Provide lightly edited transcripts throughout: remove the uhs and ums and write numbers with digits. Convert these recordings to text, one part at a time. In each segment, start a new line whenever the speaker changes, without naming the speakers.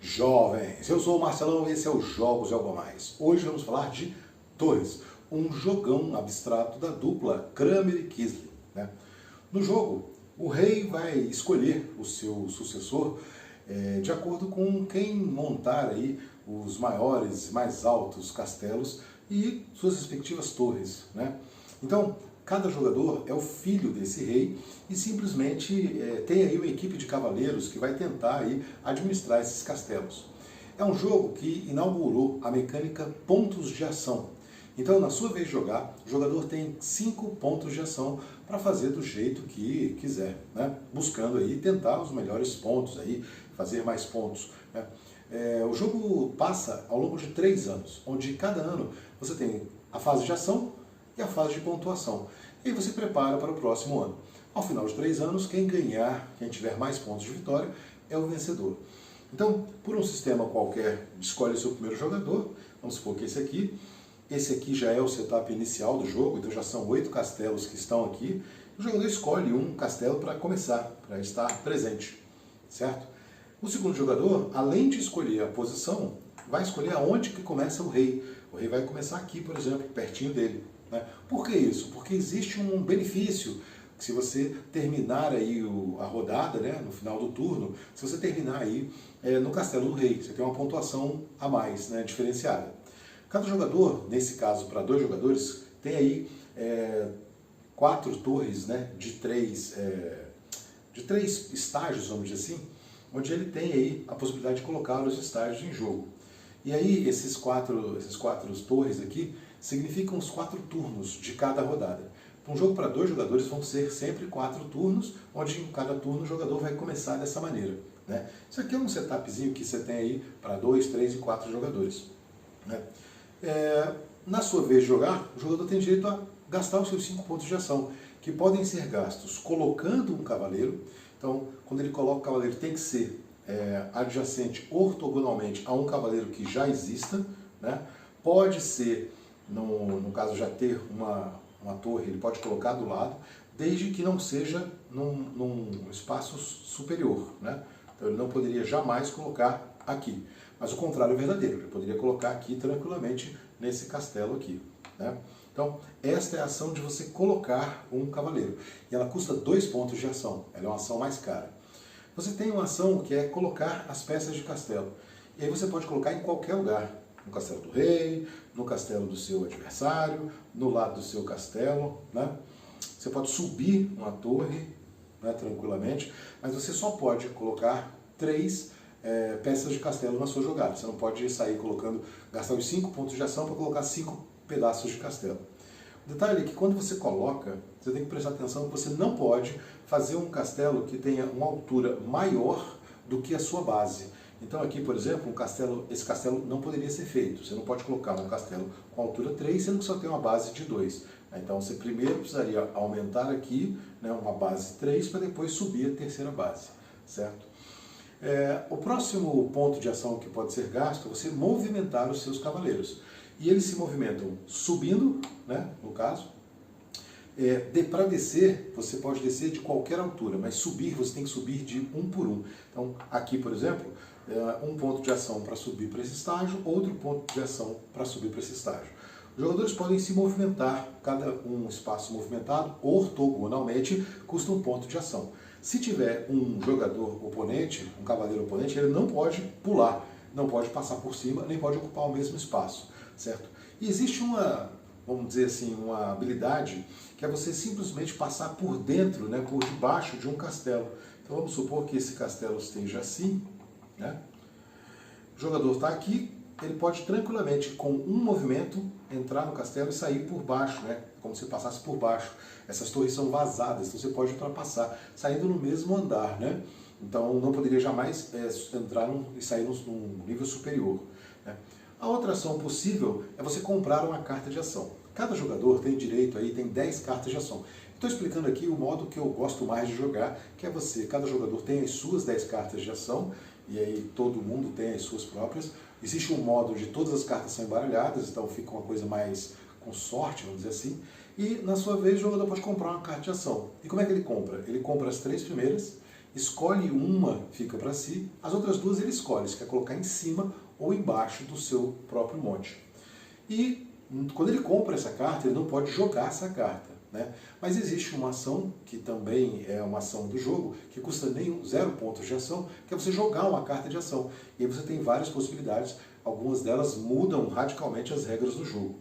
Jovens, eu sou o Marcelão e esse é o Jogos e Algo a Mais. Hoje vamos falar de Torres, um jogão abstrato da dupla Kramer e Kisling, né? No jogo, o rei vai escolher o seu sucessor de acordo com quem montar aí os maiores, mais altos castelos e suas respectivas torres, né? Então, cada jogador é o filho desse rei e simplesmente tem aí uma equipe de cavaleiros que vai tentar aí administrar esses castelos. É um jogo que inaugurou a mecânica pontos de ação. Então, na sua vez de jogar, o jogador tem 5 pontos de ação para fazer do jeito que quiser, né? Buscando aí tentar os melhores pontos, aí, fazer mais pontos, né? O jogo passa ao longo de 3 anos, onde cada ano você tem a fase de ação e a fase de pontuação. E aí você prepara para o próximo ano. Ao final de 3 anos, quem ganhar, quem tiver mais pontos de vitória, é o vencedor. Então, por um sistema qualquer, escolhe o seu primeiro jogador, vamos supor que esse aqui já é o setup inicial do jogo, então já são 8 castelos que estão aqui. O jogador escolhe um castelo para começar, para estar presente, certo? O segundo jogador, além de escolher a posição, vai escolher aonde que começa o rei. O rei vai começar aqui, por exemplo, pertinho dele, né? Por que isso? Porque existe um benefício. Se você terminar aí a rodada, né, no final do turno, se você terminar aí no castelo do rei, você tem uma pontuação a mais, né, diferenciada. Cada jogador, nesse caso para 2 jogadores, tem aí 4 torres, né, de 3 estágios, vamos dizer assim, onde ele tem aí a possibilidade de colocar os estágios em jogo. E aí esses quatro torres aqui significam os 4 turnos de cada rodada. Um jogo para 2 jogadores vão ser sempre 4 turnos, onde em cada turno o jogador vai começar dessa maneira, né? Isso aqui é um setupzinho que você tem aí para 2, 3 e 4 jogadores, né? Na sua vez de jogar, o jogador tem direito a gastar os seus 5 pontos de ação, que podem ser gastos colocando um cavaleiro. Então, quando ele coloca o cavaleiro, tem que ser adjacente ortogonalmente a um cavaleiro que já exista, né? Pode ser, no caso, já ter uma torre, ele pode colocar do lado, desde que não seja num espaço superior, né? Então ele não poderia jamais colocar aqui. Mas o contrário é verdadeiro, ele poderia colocar aqui tranquilamente nesse castelo aqui, né? Então, esta é a ação de você colocar um cavaleiro. E ela custa 2 pontos de ação, ela é uma ação mais cara. Você tem uma ação que é colocar as peças de castelo. E aí você pode colocar em qualquer lugar. No castelo do rei, no castelo do seu adversário, no lado do seu castelo, né? Você pode subir uma torre, né, tranquilamente, mas você só pode colocar 3 peças de castelo na sua jogada. Você não pode sair gastar os 5 pontos de ação para colocar 5 pedaços de castelo. O detalhe é que quando você coloca, você tem que prestar atenção que você não pode fazer um castelo que tenha uma altura maior do que a sua base. Então aqui, por exemplo, esse castelo não poderia ser feito. Você não pode colocar um castelo com altura 3, sendo que só tem uma base de 2. Então você primeiro precisaria aumentar aqui, né, uma base 3 para depois subir a terceira base, certo? O próximo ponto de ação que pode ser gasto é você movimentar os seus cavaleiros. E eles se movimentam subindo, né, no caso. Para descer, você pode descer de qualquer altura, mas subir, você tem que subir de um por um. Então aqui, por exemplo, um ponto de ação para subir para esse estágio, outro ponto de ação para subir para esse estágio. Os jogadores podem se movimentar, cada um espaço movimentado, ortogonalmente, custa 1 ponto de ação. Se tiver um jogador oponente, um cavaleiro oponente, ele não pode pular, não pode passar por cima, nem pode ocupar o mesmo espaço, certo? E existe vamos dizer assim, uma habilidade que é você simplesmente passar por dentro, né, por debaixo de um castelo. Então vamos supor que esse castelo esteja assim, né? O jogador está aqui, ele pode tranquilamente, com um movimento, entrar no castelo e sair por baixo, né? Como se passasse por baixo. Essas torres são vazadas, então você pode ultrapassar, saindo no mesmo andar, né? Então não poderia jamais entrar e sair num nível superior, né? A outra ação possível é você comprar uma carta de ação. Cada jogador tem direito aí, tem 10 cartas de ação. Estou explicando aqui o modo que eu gosto mais de jogar, que é cada jogador tem as suas 10 cartas de ação, e aí todo mundo tem as suas próprias. Existe um modo de todas as cartas são embaralhadas, então fica uma coisa mais com sorte, vamos dizer assim, e na sua vez o jogador pode comprar uma carta de ação. E como é que ele compra? Ele compra as 3 primeiras, escolhe uma, fica para si, as outras 2 ele escolhe, se quer colocar em cima ou embaixo do seu próprio monte. E quando ele compra essa carta, ele não pode jogar essa carta, né? Mas existe uma ação, que também é uma ação do jogo, que custa 0 pontos de ação, que é você jogar uma carta de ação. E aí você tem várias possibilidades, algumas delas mudam radicalmente as regras do jogo.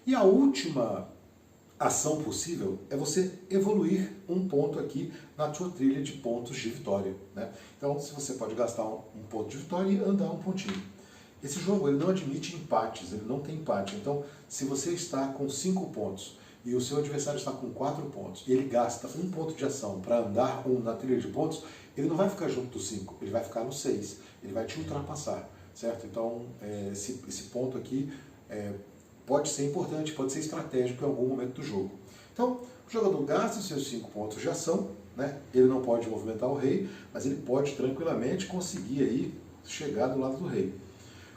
E a última ação possível é você evoluir um ponto aqui na sua trilha de pontos de vitória, né? Então, se você pode gastar um ponto de vitória e andar um pontinho. Esse jogo ele não admite empates, ele não tem empate. Então, se você está com 5 pontos e o seu adversário está com 4 pontos e ele gasta um ponto de ação para andar na trilha de pontos, ele não vai ficar junto dos 5, ele vai ficar no 6, ele vai te ultrapassar, certo? Então, esse ponto aqui pode ser importante, pode ser estratégico em algum momento do jogo. Então, o jogador gasta os seus 5 pontos de ação, né? Ele não pode movimentar o rei, mas ele pode tranquilamente conseguir aí chegar do lado do rei.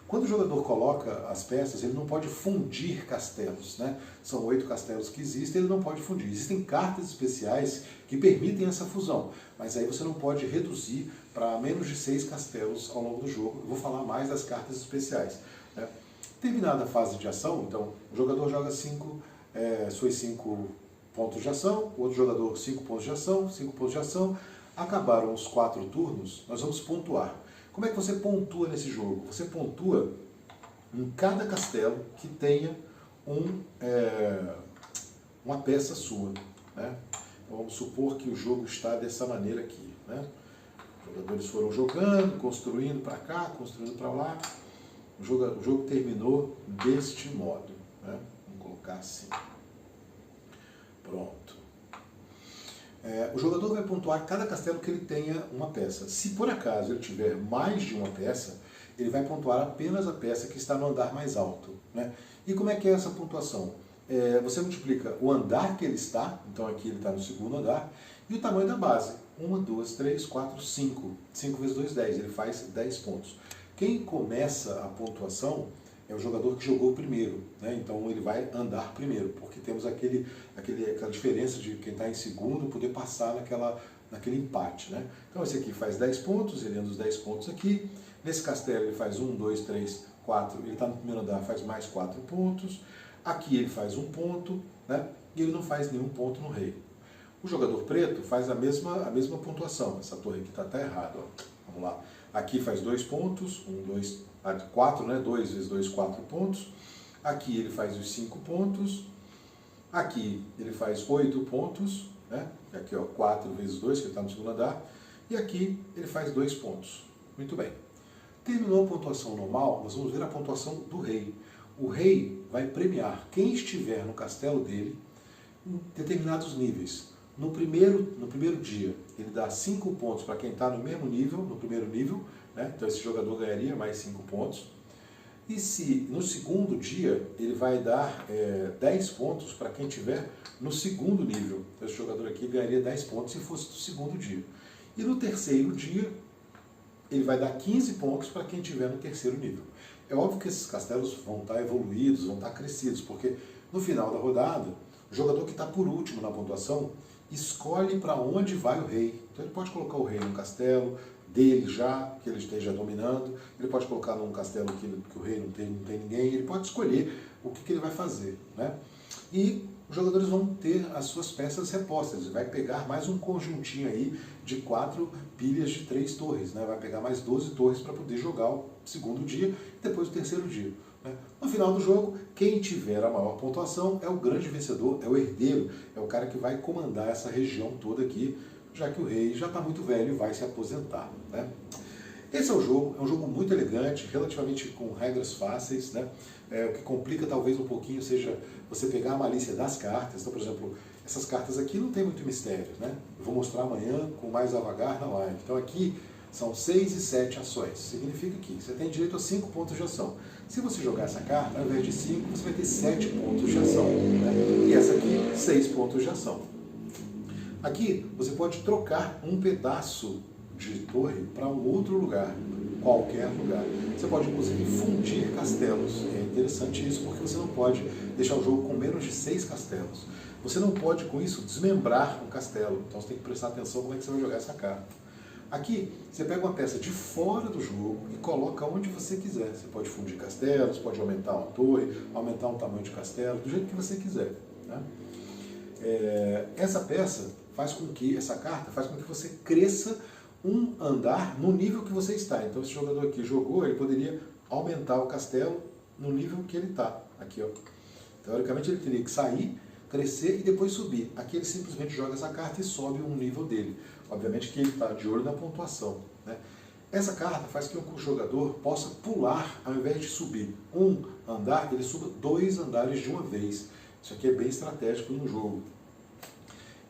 Quando o jogador coloca as peças, ele não pode fundir castelos, né? São 8 castelos que existem, ele não pode fundir. Existem cartas especiais que permitem essa fusão, mas aí você não pode reduzir para menos de 6 castelos ao longo do jogo. Eu vou falar mais das cartas especiais, né? Terminada a fase de ação, então o jogador joga suas 5 pontos de ação, o outro jogador 5 pontos de ação, 5 pontos de ação. Acabaram os 4 turnos, nós vamos pontuar. Como é que você pontua nesse jogo? Você pontua em cada castelo que tenha uma peça sua, né? Então, vamos supor que o jogo está dessa maneira aqui, né? Os jogadores foram jogando, construindo para cá, construindo para lá. O jogo terminou deste modo, né? Vamos colocar assim. Pronto. O jogador vai pontuar cada castelo que ele tenha uma peça. Se por acaso ele tiver mais de uma peça, ele vai pontuar apenas a peça que está no andar mais alto, né? E como é que é essa pontuação? Você multiplica o andar que ele está, então aqui ele está no 2º andar, e o tamanho da base. 1, 2, 3, 4, 5. 5 vezes 2, 10. Ele faz 10 pontos. Quem começa a pontuação é o jogador que jogou primeiro, né? Então ele vai andar primeiro, porque temos aquela diferença de quem está em segundo poder passar naquele empate, né? Então esse aqui faz 10 pontos, ele anda os 10 pontos aqui. Nesse castelo ele faz 1, 2, 3, 4, ele está no primeiro andar, faz mais 4 pontos. Aqui ele faz 1 ponto, né? E ele não faz nenhum ponto no rei. O jogador preto faz a mesma pontuação. Essa torre aqui está até errada, ó. Vamos lá. Aqui faz 2 pontos, 4, né? 2 vezes 2, 4 pontos. Aqui ele faz os 5 pontos. Aqui ele faz 8 pontos, né? Aqui, ó, 4 vezes 2, que ele está no 2º andar. E aqui ele faz 2 pontos. Muito bem. Terminou a pontuação normal, nós vamos ver a pontuação do rei. O rei vai premiar quem estiver no castelo dele em determinados níveis. No primeiro dia, ele dá 5 pontos para quem está no mesmo nível, no primeiro nível, né? Então esse jogador ganharia mais 5 pontos. E se no segundo dia, ele vai dar 10 pontos para quem estiver no 2º nível. Então esse jogador aqui ganharia 10 pontos se fosse no 2º dia. E no terceiro dia, ele vai dar 15 pontos para quem estiver no 3º nível. É óbvio que esses castelos vão estar evoluídos, vão estar crescidos, porque no final da rodada, o jogador que está por último na pontuação escolhe para onde vai o rei. Então ele pode colocar o rei no castelo dele já, que ele esteja dominando, ele pode colocar num castelo que o rei não tem ninguém, ele pode escolher o que ele vai fazer, né? E os jogadores vão ter as suas peças repostas, ele vai pegar mais um conjuntinho aí de 4 pilhas de 3 torres, né? Vai pegar mais 12 torres para poder jogar o segundo dia e depois o terceiro dia, né? No final do jogo, quem tiver a maior pontuação é o grande vencedor, é o herdeiro, é o cara que vai comandar essa região toda aqui, já que o rei já está muito velho e vai se aposentar, né? Esse é um jogo muito elegante, relativamente com regras fáceis, né? O que complica talvez um pouquinho seja você pegar a malícia das cartas. Então, por exemplo, essas cartas aqui não tem muito mistério, né? Eu vou mostrar amanhã com mais avagar na live. Então aqui são 6 e 7 ações. Significa que você tem direito a 5 pontos de ação. Se você jogar essa carta, ao invés de 5, você vai ter 7 pontos de ação, né? E essa aqui, 6 pontos de ação. Aqui você pode trocar um pedaço de torre para um outro lugar, qualquer lugar. Você pode, inclusive, fundir castelos. É interessante isso porque você não pode deixar o jogo com menos de 6 castelos. Você não pode, com isso, desmembrar um castelo. Então você tem que prestar atenção como é que você vai jogar essa carta. Aqui, você pega uma peça de fora do jogo e coloca onde você quiser. Você pode fundir castelos, pode aumentar uma torre, aumentar um tamanho de castelo, do jeito que você quiser. Né? Essa peça faz com que, essa carta faz com que você cresça um andar no nível que você está. Então esse jogador aqui jogou, ele poderia aumentar o castelo no nível que ele está. Aqui, ó. Teoricamente ele teria que sair, crescer e depois subir. Aqui ele simplesmente joga essa carta e sobe um nível dele. Obviamente que ele está de olho na pontuação. Né? Essa carta faz com que o jogador possa pular, ao invés de subir um andar, ele suba 2 andares de uma vez. Isso aqui é bem estratégico no jogo.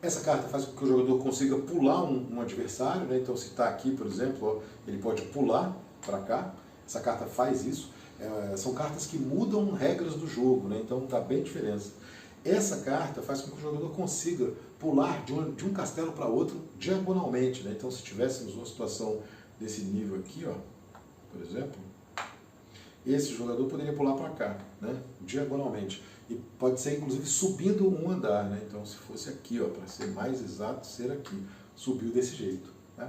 Essa carta faz com que o jogador consiga pular um adversário, né? Então se está aqui, por exemplo, ó, ele pode pular para cá. Essa carta faz isso. São cartas que mudam regras do jogo, né? Então dá bem diferença. Essa carta faz com que o jogador consiga pular de um castelo para outro diagonalmente. Né? Então se tivéssemos uma situação desse nível aqui, ó, por exemplo, esse jogador poderia pular para cá, né? Diagonalmente. E pode ser, inclusive, subindo um andar. Né? Então, se fosse aqui, para ser mais exato, ser aqui. Subiu desse jeito. Né?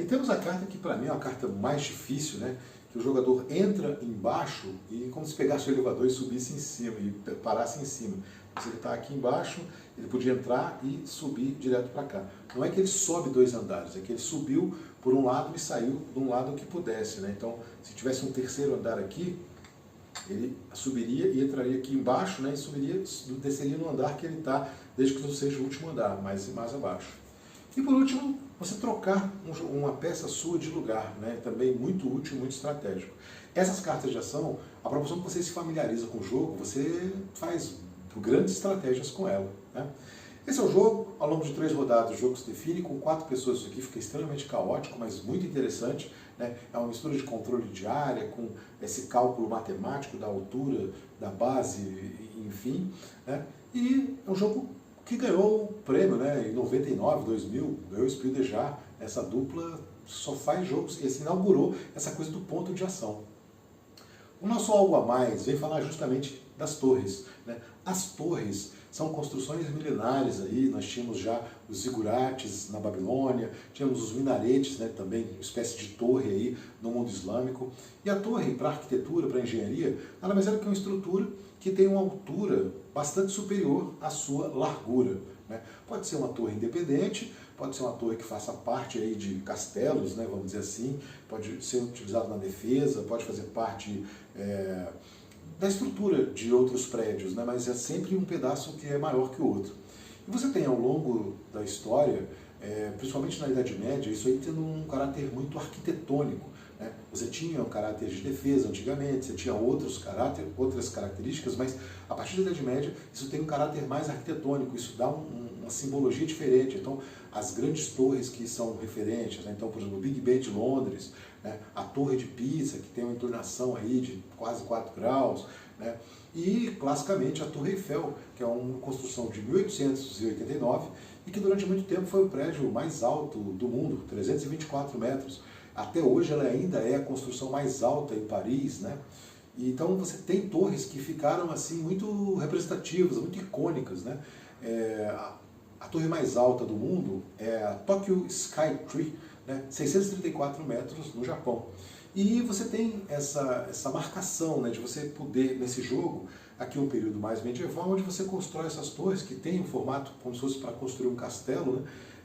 E temos a carta que, para mim, é a carta mais difícil, né? Que o jogador entra embaixo e como se pegasse o elevador e subisse em cima, e parasse em cima. Se ele está aqui embaixo, ele podia entrar e subir direto para cá. Não é que ele sobe 2 andares, é que ele subiu por um lado e saiu de um lado que pudesse. Né? Então, se tivesse um terceiro andar aqui, ele subiria e entraria aqui embaixo, né, e subiria, desceria no andar que ele está, desde que não seja o último andar, mais abaixo. E por último, você trocar uma peça sua de lugar, né, também muito útil, muito estratégico. Essas cartas de ação, a proporção que você se familiariza com o jogo, você faz grandes estratégias com ela. Né? Esse é o jogo, ao longo de 3 rodadas o jogo se define, com 4 pessoas isso aqui fica extremamente caótico, mas muito interessante. Né? É uma mistura de controle de área, com esse cálculo matemático da altura, da base, enfim. Né? E é um jogo que ganhou o prêmio, né? Em 99, 2000, ganhou o Spiel des Jahres. Essa dupla só faz jogos, e assim inaugurou essa coisa do ponto de ação. O nosso Algo a Mais vem falar justamente das torres. Né? As torres são construções milenares aí, nós tínhamos já os zigurates na Babilônia, tínhamos os minaretes, né, também uma espécie de torre aí no mundo islâmico. E a torre, para arquitetura, para engenharia, nada mais é do que uma estrutura que tem uma altura bastante superior à sua largura. Né? Pode ser uma torre independente, pode ser uma torre que faça parte aí de castelos, né, vamos dizer assim, pode ser utilizado na defesa, pode fazer parte da estrutura de outros prédios, né? Mas é sempre um pedaço que é maior que o outro. E você tem ao longo da história, principalmente na Idade Média, isso aí tendo um caráter muito arquitetônico. Né? Você tinha um caráter de defesa antigamente, você tinha outras características, mas a partir da Idade Média isso tem um caráter mais arquitetônico, isso dá uma simbologia diferente. Então, as grandes torres que são referentes, né? Então, por exemplo, o Big Ben de Londres, né? A Torre de Pisa, que tem uma inclinação aí de quase 4 graus, né? E, classicamente, a Torre Eiffel, que é uma construção de 1889 e que durante muito tempo foi o prédio mais alto do mundo, 324 metros. Até hoje ela ainda é a construção mais alta em Paris, né? E, então você tem torres que ficaram assim muito representativas, muito icônicas, né? A torre mais alta do mundo é a Tokyo Sky Tree, né? 634 metros no Japão. E você tem essa marcação, né, de você poder, nesse jogo, aqui um período mais medieval, onde você constrói essas torres que tem um formato como se fosse para construir um castelo,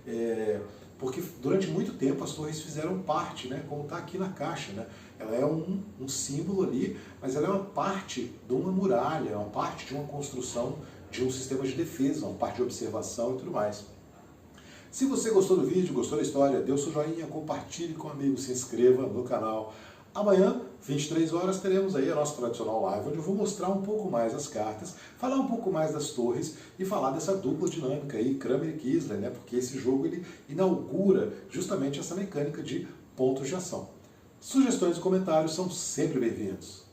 né? Porque durante muito tempo as torres fizeram parte, né, como está aqui na caixa. Né? Ela é um símbolo ali, mas ela é uma parte de uma muralha, é uma parte de uma construção de um sistema de defesa, uma parte de observação e tudo mais. Se você gostou do vídeo, gostou da história, dê o seu joinha, compartilhe com amigos, se inscreva no canal. Amanhã, 23 horas, teremos aí a nossa tradicional live, onde eu vou mostrar um pouco mais as cartas, falar um pouco mais das torres e falar dessa dupla dinâmica aí, Kramer e Kiesler, né? Porque esse jogo ele inaugura justamente essa mecânica de pontos de ação. Sugestões e comentários são sempre bem-vindos.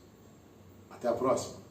Até a próxima!